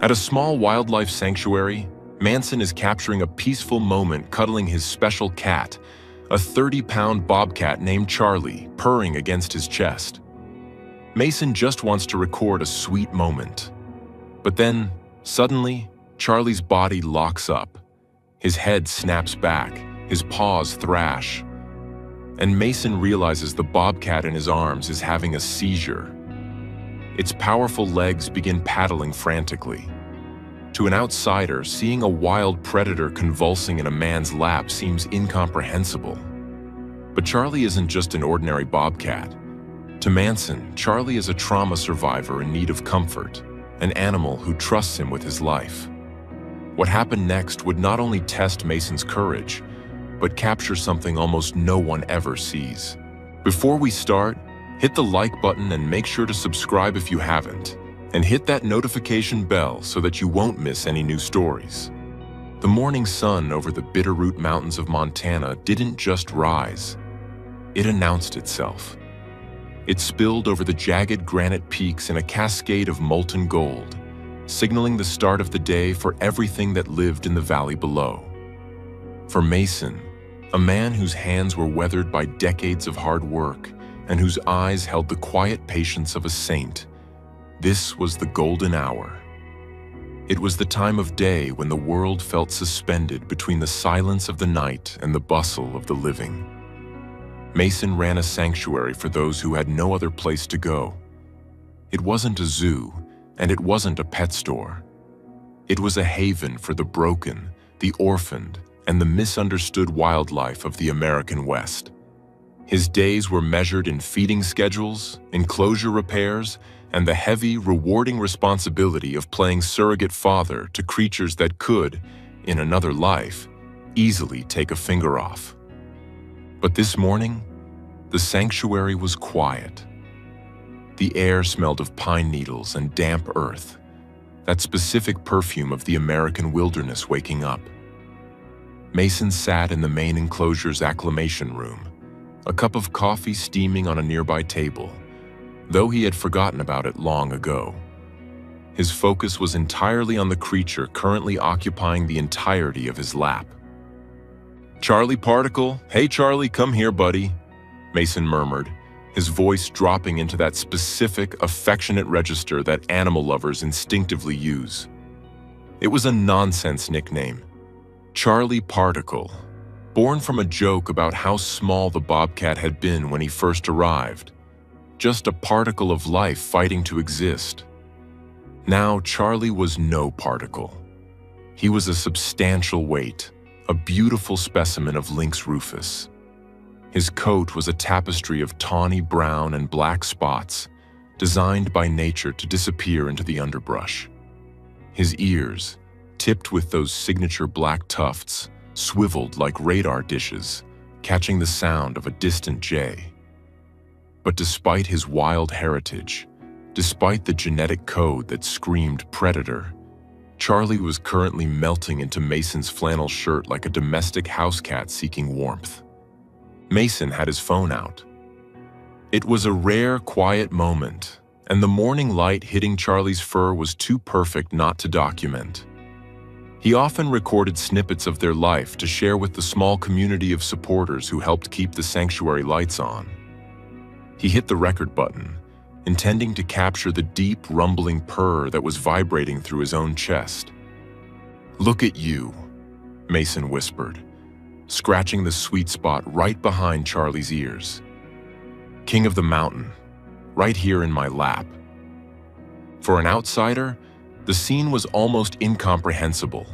At a small wildlife sanctuary, Manson is capturing a peaceful moment cuddling his special cat, a 30-pound bobcat named Charlie, purring against his chest. Mason just wants to record a sweet moment. But then, suddenly, Charlie's body locks up. His head snaps back, his paws thrash, and Mason realizes the bobcat in his arms is having a seizure. Its powerful legs begin paddling frantically. To an outsider, seeing a wild predator convulsing in a man's lap seems incomprehensible. But Charlie isn't just an ordinary bobcat. To Manson, Charlie is a trauma survivor in need of comfort, an animal who trusts him with his life. What happened next would not only test Mason's courage, but capture something almost no one ever sees. Before we start, hit the like button and make sure to subscribe if you haven't, and hit that notification bell so that you won't miss any new stories. The morning sun over the Bitterroot Mountains of Montana didn't just rise. It announced itself. It spilled over the jagged granite peaks in a cascade of molten gold, signaling the start of the day for everything that lived in the valley below. For Mason, a man whose hands were weathered by decades of hard work and whose eyes held the quiet patience of a saint, this was the golden hour. It was the time of day when the world felt suspended between the silence of the night and the bustle of the living. Mason ran a sanctuary for those who had no other place to go. It wasn't a zoo, and it wasn't a pet store. It was a haven for the broken, the orphaned, and the misunderstood wildlife of the American West. His days were measured in feeding schedules, enclosure repairs, and the heavy, rewarding responsibility of playing surrogate father to creatures that could, in another life, easily take a finger off. But this morning, the sanctuary was quiet. The air smelled of pine needles and damp earth, that specific perfume of the American wilderness waking up. Mason sat in the main enclosure's acclimation room, a cup of coffee steaming on a nearby table, though he had forgotten about it long ago. His focus was entirely on the creature currently occupying the entirety of his lap. "Charlie Particle, hey Charlie, come here, buddy," Mason murmured, his voice dropping into that specific, affectionate register that animal lovers instinctively use. It was a nonsense nickname. Charlie Particle, born from a joke about how small the bobcat had been when he first arrived. Just a particle of life fighting to exist. Now Charlie was no particle. He was a substantial weight, a beautiful specimen of Lynx rufus. His coat was a tapestry of tawny brown and black spots, designed by nature to disappear into the underbrush. His ears, tipped with those signature black tufts, swiveled like radar dishes, catching the sound of a distant jay. But despite his wild heritage, despite the genetic code that screamed predator, Charlie was currently melting into Mason's flannel shirt like a domestic house cat seeking warmth. Mason had his phone out. It was a rare, quiet moment, and the morning light hitting Charlie's fur was too perfect not to document. He often recorded snippets of their life to share with the small community of supporters who helped keep the sanctuary lights on. He hit the record button, intending to capture the deep, rumbling purr that was vibrating through his own chest. "Look at you," Mason whispered, scratching the sweet spot right behind Charlie's ears. "King of the mountain, right here in my lap." For an outsider, the scene was almost incomprehensible.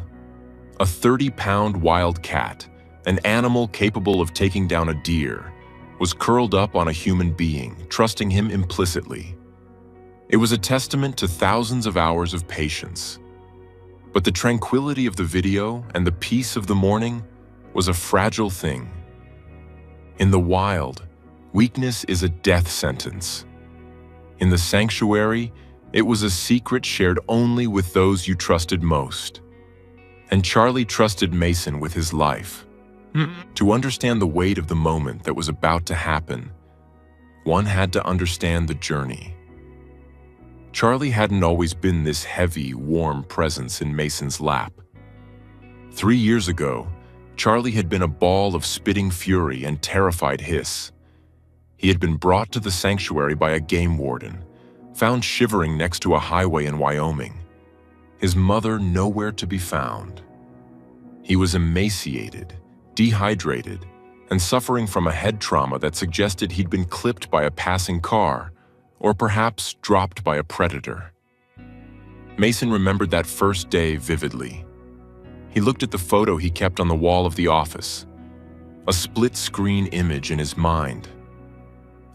A 30-pound wild cat, an animal capable of taking down a deer, was curled up on a human being, trusting him implicitly. It was a testament to thousands of hours of patience. But the tranquility of the video and the peace of the morning was a fragile thing. In the wild, weakness is a death sentence. In the sanctuary, it was a secret shared only with those you trusted most. And Charlie trusted Mason with his life. To understand the weight of the moment that was about to happen, one had to understand the journey. Charlie hadn't always been this heavy, warm presence in Mason's lap. 3 years ago, Charlie had been a ball of spitting fury and terrified hiss. He had been brought to the sanctuary by a game warden, found shivering next to a highway in Wyoming. His mother nowhere to be found. He was emaciated, dehydrated, and suffering from a head trauma that suggested he'd been clipped by a passing car, or perhaps dropped by a predator. Mason remembered that first day vividly. He looked at the photo he kept on the wall of the office, a split-screen image in his mind.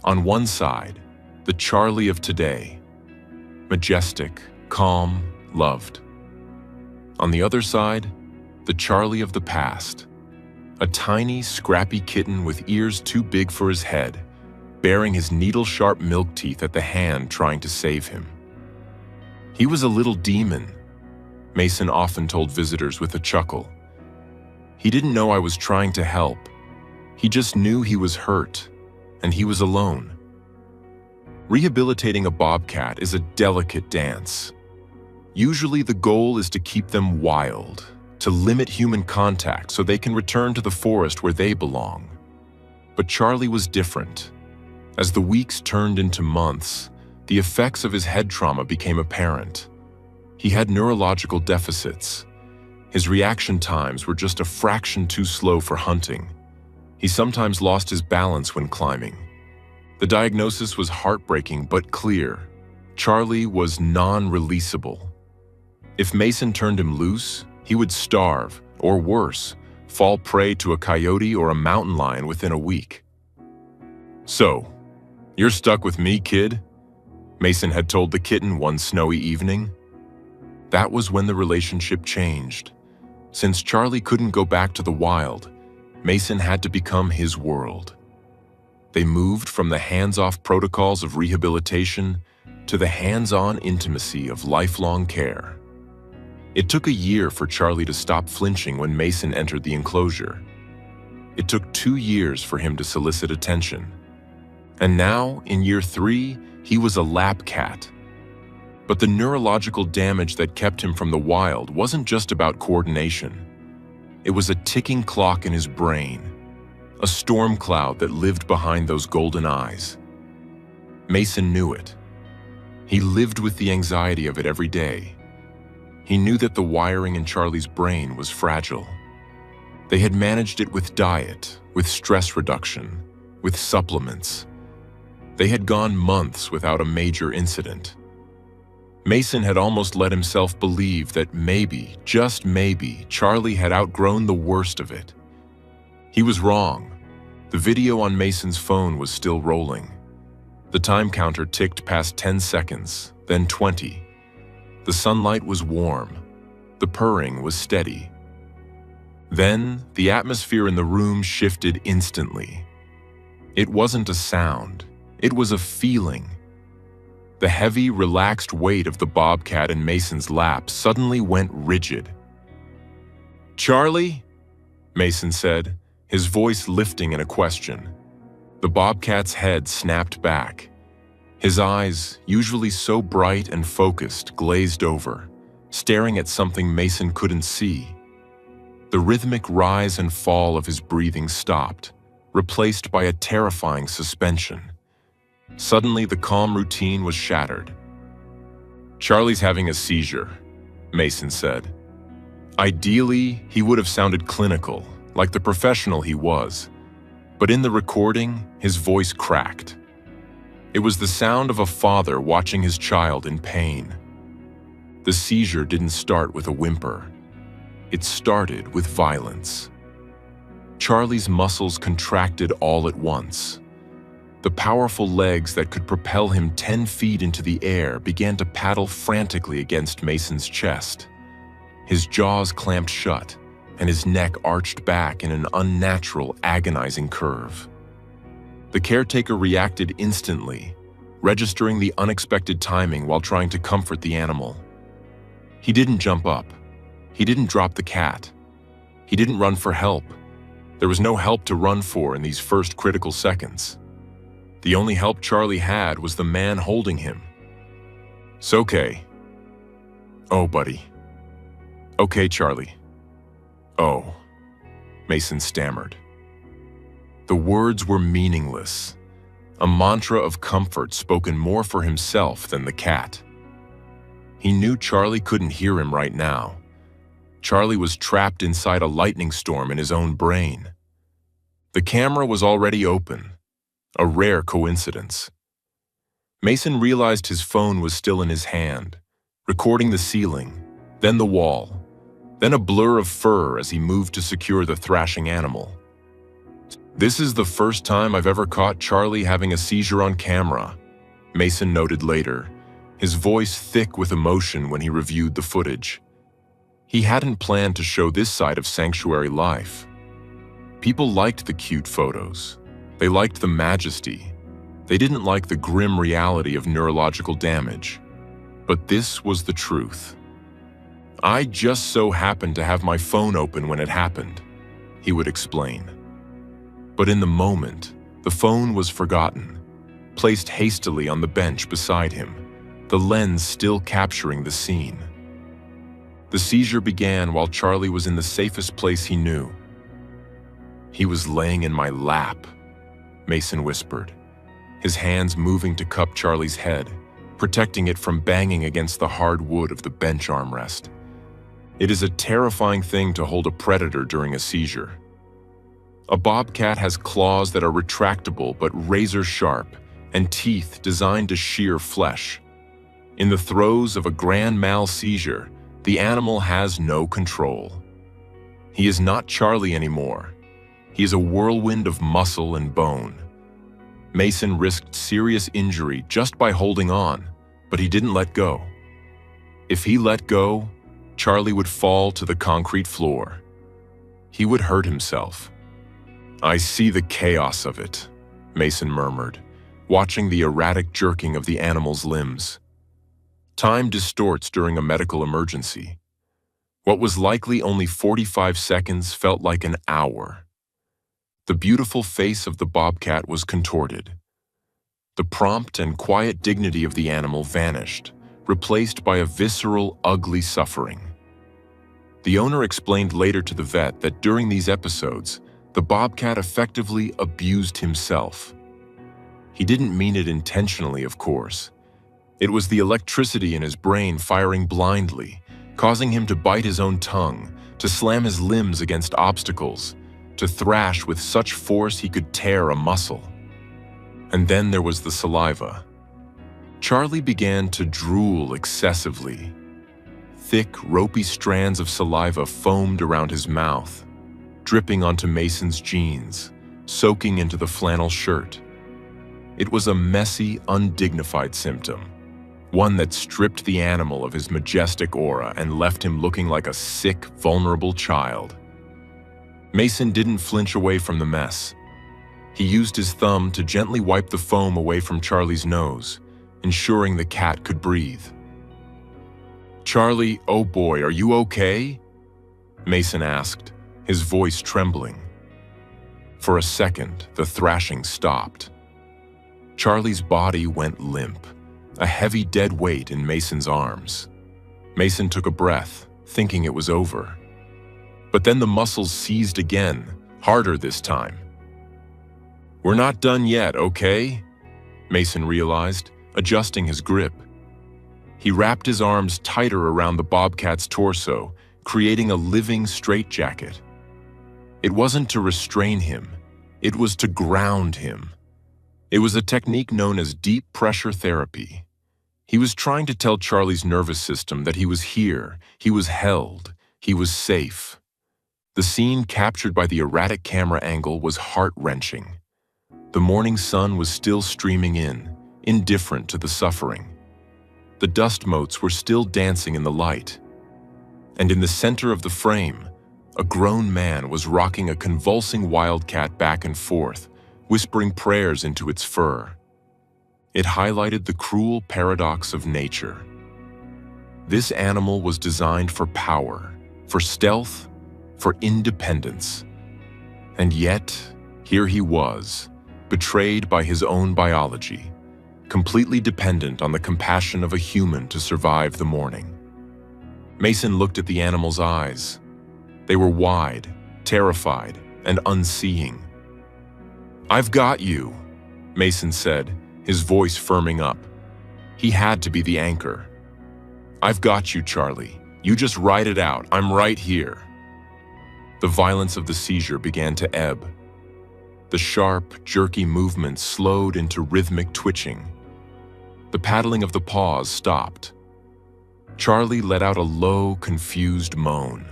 On one side, the Charlie of today, majestic, calm, loved. On the other side, the Charlie of the past, a tiny, scrappy kitten with ears too big for his head, baring his needle-sharp milk teeth at the hand trying to save him. He was a little demon, Mason often told visitors with a chuckle. He didn't know I was trying to help. He just knew he was hurt, and he was alone. Rehabilitating a bobcat is a delicate dance. Usually the goal is to keep them wild, to limit human contact so they can return to the forest where they belong. But Charlie was different. As the weeks turned into months, the effects of his head trauma became apparent. He had neurological deficits. His reaction times were just a fraction too slow for hunting. He sometimes lost his balance when climbing. The diagnosis was heartbreaking but clear. Charlie was non-releasable. If Mason turned him loose, he would starve, or worse, fall prey to a coyote or a mountain lion within a week. "So, you're stuck with me, kid?" Mason had told the kitten one snowy evening. That was when the relationship changed. Since Charlie couldn't go back to the wild, Mason had to become his world. They moved from the hands-off protocols of rehabilitation to the hands-on intimacy of lifelong care. It took a year for Charlie to stop flinching when Mason entered the enclosure. It took 2 years for him to solicit attention. And now, in year 3, he was a lap cat. But the neurological damage that kept him from the wild wasn't just about coordination. It was a ticking clock in his brain, a storm cloud that lived behind those golden eyes. Mason knew it. He lived with the anxiety of it every day. He knew that the wiring in Charlie's brain was fragile. They had managed it with diet, with stress reduction, with supplements. They had gone months without a major incident. Mason had almost let himself believe that maybe, just maybe, Charlie had outgrown the worst of it. He was wrong. The video on Mason's phone was still rolling. The time counter ticked past 10 seconds, then 20. The sunlight was warm. The purring was steady. Then, the atmosphere in the room shifted instantly. It wasn't a sound. It was a feeling. The heavy, relaxed weight of the bobcat in Mason's lap suddenly went rigid. "Charlie?" Mason said, his voice lifting in a question. The bobcat's head snapped back. His eyes, usually so bright and focused, glazed over, staring at something Mason couldn't see. The rhythmic rise and fall of his breathing stopped, replaced by a terrifying suspension. Suddenly, the calm routine was shattered. "Charlie's having a seizure," Mason said. Ideally, he would have sounded clinical, like the professional he was. But in the recording, his voice cracked. It was the sound of a father watching his child in pain. The seizure didn't start with a whimper. It started with violence. Charlie's muscles contracted all at once. The powerful legs that could propel him 10 feet into the air began to paddle frantically against Mason's chest. His jaws clamped shut, and his neck arched back in an unnatural, agonizing curve. The caretaker reacted instantly, registering the unexpected timing while trying to comfort the animal. He didn't jump up. He didn't drop the cat. He didn't run for help. There was no help to run for in these first critical seconds. The only help Charlie had was the man holding him. "It's okay." "Oh, buddy." "Okay, Charlie." "Oh," Mason stammered. The words were meaningless, a mantra of comfort spoken more for himself than the cat. He knew Charlie couldn't hear him right now. Charlie was trapped inside a lightning storm in his own brain. The camera was already open, a rare coincidence. Mason realized his phone was still in his hand, recording the ceiling, then the wall, then a blur of fur as he moved to secure the thrashing animal. "This is the first time I've ever caught Charlie having a seizure on camera," Mason noted later, his voice thick with emotion when he reviewed the footage. He hadn't planned to show this side of sanctuary life. People liked the cute photos. They liked the majesty. They didn't like the grim reality of neurological damage. But this was the truth. "I just so happened to have my phone open when it happened," he would explain. But in the moment, the phone was forgotten, placed hastily on the bench beside him, the lens still capturing the scene. The seizure began while Charlie was in the safest place he knew. "He was laying in my lap," Mason whispered, his hands moving to cup Charlie's head, protecting it from banging against the hard wood of the bench armrest. It is a terrifying thing to hold a predator during a seizure. A bobcat has claws that are retractable but razor-sharp and teeth designed to shear flesh. In the throes of a grand mal seizure, the animal has no control. He is not Charlie anymore. He is a whirlwind of muscle and bone. Mason risked serious injury just by holding on, but he didn't let go. If he let go, Charlie would fall to the concrete floor. He would hurt himself. "I see the chaos of it," Mason murmured, watching the erratic jerking of the animal's limbs. Time distorts during a medical emergency. What was likely only 45 seconds felt like an hour. The beautiful face of the bobcat was contorted. The prompt and quiet dignity of the animal vanished, replaced by a visceral, ugly suffering. The owner explained later to the vet that during these episodes, the bobcat effectively abused himself. He didn't mean it intentionally, of course. It was the electricity in his brain firing blindly, causing him to bite his own tongue, to slam his limbs against obstacles, to thrash with such force he could tear a muscle. And then there was the saliva. Charlie began to drool excessively. Thick, ropey strands of saliva foamed around his mouth, dripping onto Mason's jeans, soaking into the flannel shirt. It was a messy, undignified symptom, one that stripped the animal of his majestic aura and left him looking like a sick, vulnerable child. Mason didn't flinch away from the mess. He used his thumb to gently wipe the foam away from Charlie's nose, ensuring the cat could breathe. "Charlie, oh boy, are you okay?" Mason asked, his voice trembling. For a second, the thrashing stopped. Charlie's body went limp, a heavy dead weight in Mason's arms. Mason took a breath, thinking it was over. But then the muscles seized again, harder this time. "We're not done yet, okay?" Mason realized, adjusting his grip. He wrapped his arms tighter around the bobcat's torso, creating a living straitjacket. It wasn't to restrain him, it was to ground him. It was a technique known as deep pressure therapy. He was trying to tell Charlie's nervous system that he was here, he was held, he was safe. The scene captured by the erratic camera angle was heart-wrenching. The morning sun was still streaming in, indifferent to the suffering. The dust motes were still dancing in the light. And in the center of the frame, a grown man was rocking a convulsing wildcat back and forth, whispering prayers into its fur. It highlighted the cruel paradox of nature. This animal was designed for power, for stealth, for independence. And yet, here he was, betrayed by his own biology, completely dependent on the compassion of a human to survive the morning. Mason looked at the animal's eyes. They were wide, terrified, and unseeing. "I've got you," Mason said, his voice firming up. He had to be the anchor. "I've got you, Charlie. You just ride it out. I'm right here." The violence of the seizure began to ebb. The sharp, jerky movements slowed into rhythmic twitching. The paddling of the paws stopped. Charlie let out a low, confused moan,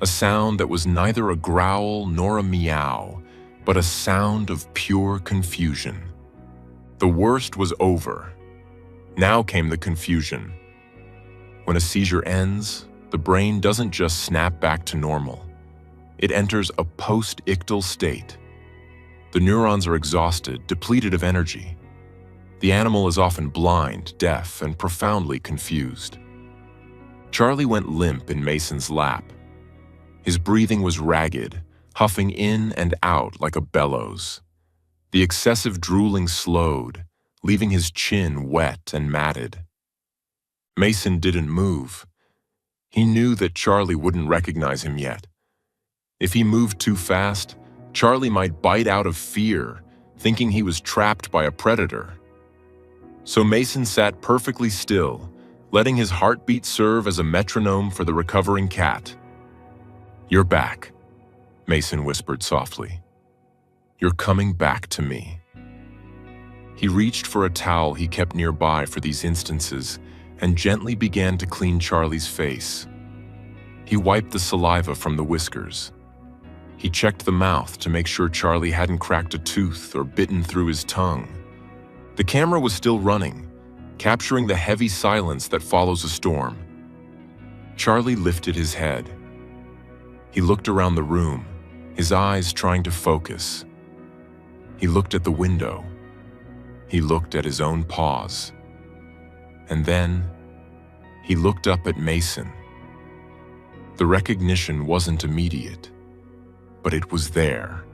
a sound that was neither a growl nor a meow, but a sound of pure confusion. The worst was over. Now came the confusion. When a seizure ends, the brain doesn't just snap back to normal. It enters a post-ictal state. The neurons are exhausted, depleted of energy. The animal is often blind, deaf, and profoundly confused. Charlie went limp in Mason's lap. His breathing was ragged, huffing in and out like a bellows. The excessive drooling slowed, leaving his chin wet and matted. Mason didn't move. He knew that Charlie wouldn't recognize him yet. If he moved too fast, Charlie might bite out of fear, thinking he was trapped by a predator. So Mason sat perfectly still, letting his heartbeat serve as a metronome for the recovering cat. "You're back," Mason whispered softly. "You're coming back to me." He reached for a towel he kept nearby for these instances and gently began to clean Charlie's face. He wiped the saliva from the whiskers. He checked the mouth to make sure Charlie hadn't cracked a tooth or bitten through his tongue. The camera was still running, capturing the heavy silence that follows a storm. Charlie lifted his head. He looked around the room, his eyes trying to focus. He looked at the window. He looked at his own paws. And then, he looked up at Mason. The recognition wasn't immediate, but it was there.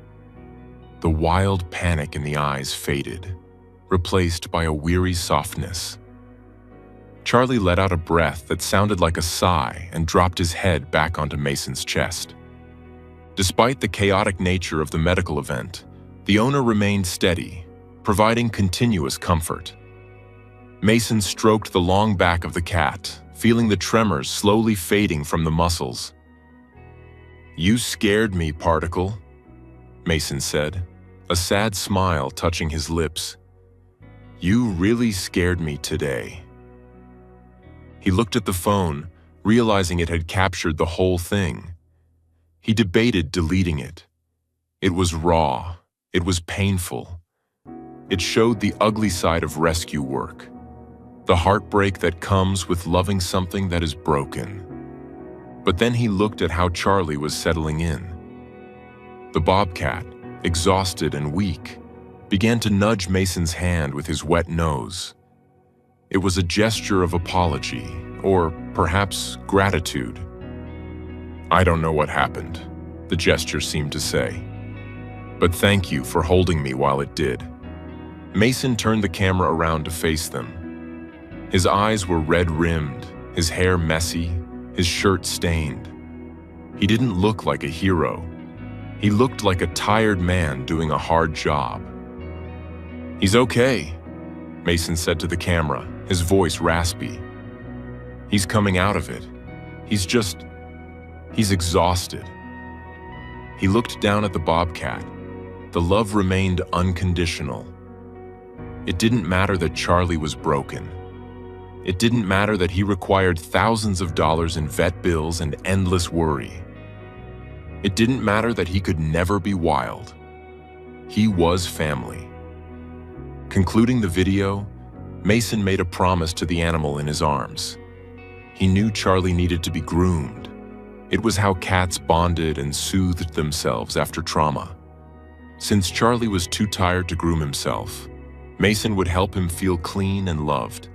The wild panic in the eyes faded, replaced by a weary softness. Charlie let out a breath that sounded like a sigh and dropped his head back onto Mason's chest. Despite the chaotic nature of the medical event, the owner remained steady, providing continuous comfort. Mason stroked the long back of the cat, feeling the tremors slowly fading from the muscles. "You scared me, Particle," Mason said, a sad smile touching his lips. "You really scared me today." He looked at the phone, realizing it had captured the whole thing. He debated deleting it. It was raw. It was painful. It showed the ugly side of rescue work, the heartbreak that comes with loving something that is broken. But then he looked at how Charlie was settling in. The bobcat, exhausted and weak, began to nudge Mason's hand with his wet nose. It was a gesture of apology, or perhaps gratitude. "I don't know what happened," the gesture seemed to say. "But thank you for holding me while it did." Mason turned the camera around to face them. His eyes were red-rimmed, his hair messy, his shirt stained. He didn't look like a hero. He looked like a tired man doing a hard job. "He's okay," Mason said to the camera, his voice raspy. "He's coming out of it. He's exhausted." He looked down at the bobcat. The love remained unconditional. It didn't matter that Charlie was broken. It didn't matter that he required thousands of dollars in vet bills and endless worry. It didn't matter that he could never be wild. He was family. Concluding the video, Mason made a promise to the animal in his arms. He knew Charlie needed to be groomed. It was how cats bonded and soothed themselves after trauma. Since Charlie was too tired to groom himself, Mason would help him feel clean and loved.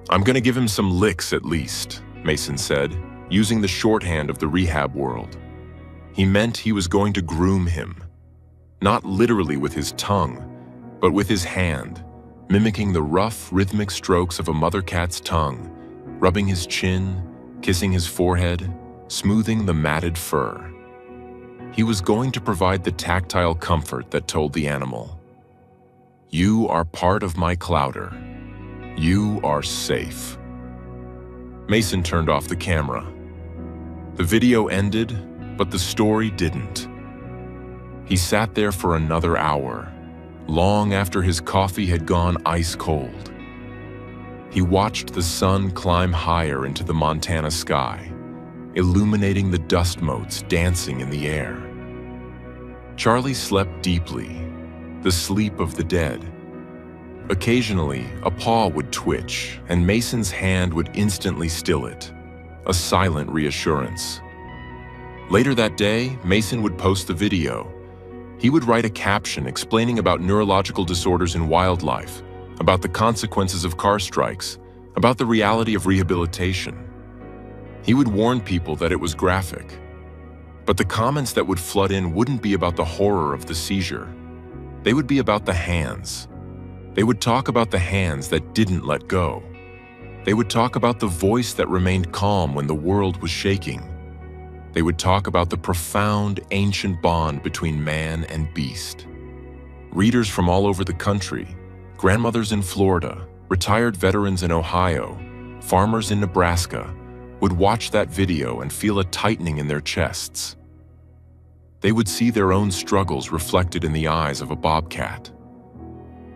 "I'm gonna give him some licks at least," Mason said, using the shorthand of the rehab world. He meant he was going to groom him, not literally with his tongue, but with his hand, mimicking the rough, rhythmic strokes of a mother cat's tongue, rubbing his chin, kissing his forehead, smoothing the matted fur. He was going to provide the tactile comfort that told the animal, "You are part of my clouder. You are safe." Mason turned off the camera. The video ended, but the story didn't. He sat there for another hour, long after his coffee had gone ice cold. He watched the sun climb higher into the Montana sky, illuminating the dust motes dancing in the air. Charlie slept deeply, the sleep of the dead. Occasionally, a paw would twitch, and Mason's hand would instantly still it, a silent reassurance. Later that day, Mason would post the video. He would write a caption explaining about neurological disorders in wildlife, about the consequences of car strikes, about the reality of rehabilitation. He would warn people that it was graphic. But the comments that would flood in wouldn't be about the horror of the seizure. They would be about the hands. They would talk about the hands that didn't let go. They would talk about the voice that remained calm when the world was shaking. They would talk about the profound, ancient bond between man and beast. Readers from all over the country, grandmothers in Florida, retired veterans in Ohio, farmers in Nebraska, would watch that video and feel a tightening in their chests. They would see their own struggles reflected in the eyes of a bobcat.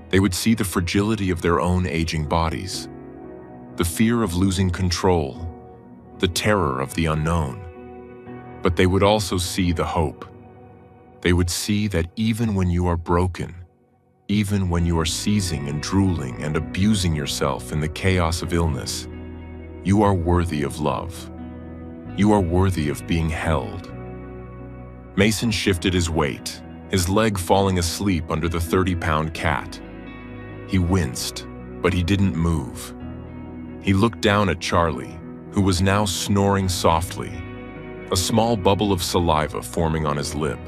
They would see the fragility of their own aging bodies, the fear of losing control, the terror of the unknown. But they would also see the hope. They would see that even when you are broken, even when you are seizing and drooling and abusing yourself in the chaos of illness, you are worthy of love. You are worthy of being held. Mason shifted his weight, his leg falling asleep under the 30-pound cat. He winced, but he didn't move. He looked down at Charlie, who was now snoring softly, a small bubble of saliva forming on his lip.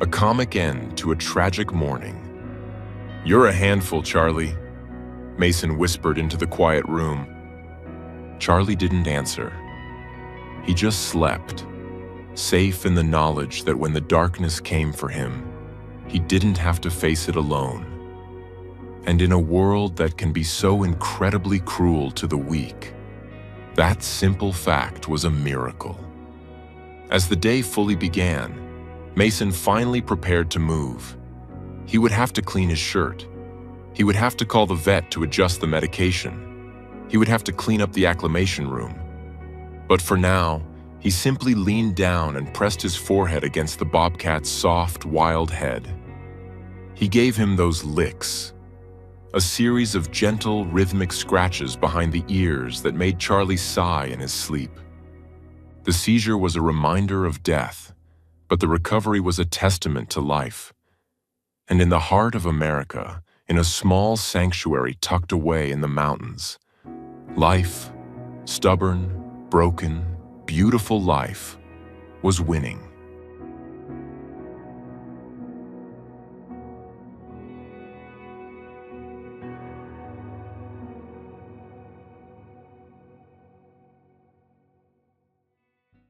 A comic end to a tragic morning. "You're a handful, Charlie," Mason whispered into the quiet room. Charlie didn't answer. He just slept, safe in the knowledge that when the darkness came for him, he didn't have to face it alone. And in a world that can be so incredibly cruel to the weak, that simple fact was a miracle. As the day fully began, Mason finally prepared to move. He would have to clean his shirt. He would have to call the vet to adjust the medication. He would have to clean up the acclimation room. But for now, he simply leaned down and pressed his forehead against the bobcat's soft, wild head. He gave him those licks, a series of gentle, rhythmic scratches behind the ears that made Charlie sigh in his sleep. The seizure was a reminder of death, but the recovery was a testament to life. And in the heart of America, in a small sanctuary tucked away in the mountains, life, stubborn, broken, beautiful life, was winning.